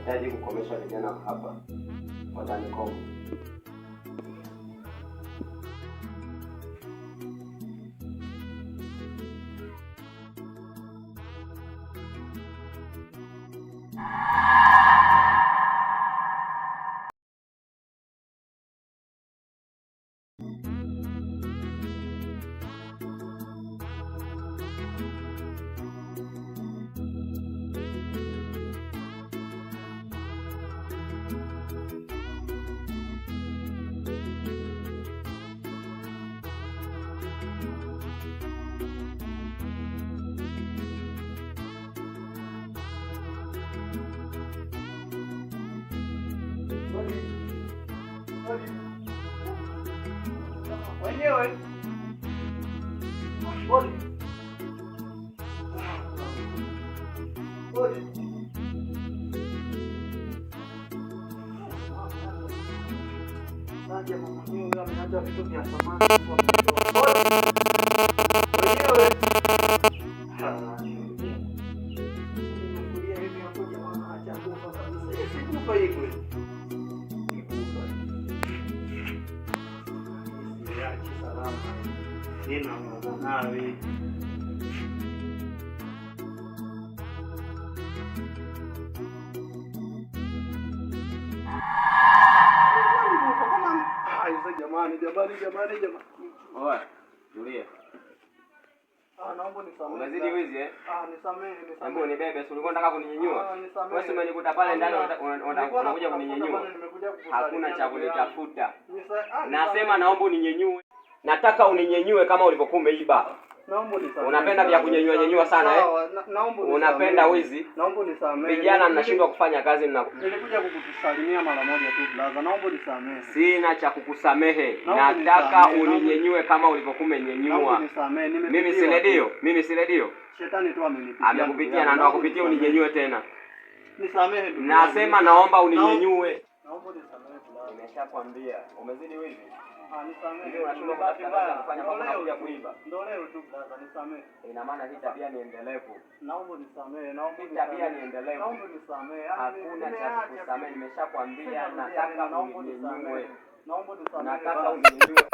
nahitaji kukomesha vijana hapa watanikoma. Wenyewe Nina mwanawe jamani. Oa, tulia. Naomba nisamehe. Umezidi wizi eh? Nisamehe. Hebu nibebe, si ulikuwa unataka kuninyenyua? Wewe umenikuta pale ndani unakuja kuninyenyua. Hakuna cha kunitafuta. Nasema naomba uninyenyue. Nataka uninyenyue kama ulivyokuwa umeiba. Naomba nisamehe. Unapenda vya kunyenyua sana eh? Naomba unapenda wizi. Naomba nisamehe. Vijana mnashindwa kufanya kazi Nilikuja kukusalimia mara moja tu brother. Naomba nisamehe. Sina cha kukusamehe. Nataka uninyenyue kama ulivyokuwa umenyenyua. Naomba nisamehe. Mimi si redio. Shetani tu amenipitia. Amekupitia na ndo akupitia uninyenyue tena. Nisamehe ndugu. Nasema naomba uninyenyue. Naomba nisamehe brother. Nimeshakwambia. Umezidi wizi. Nisamehe. Ndio unashindwa bahati mbaya kufanya mambo ya kuiba. Ndio leo tu brother, nisamehe. Ina maana hii tabia ni endelevu. Naomba nisamehe. Hii tabia ni endelevu. Naomba nisamehe. Hakuna cha kusamehe, nimeshakwambia nataka uninyenyue. Naomba nisamehe. Nataka uninyenyue.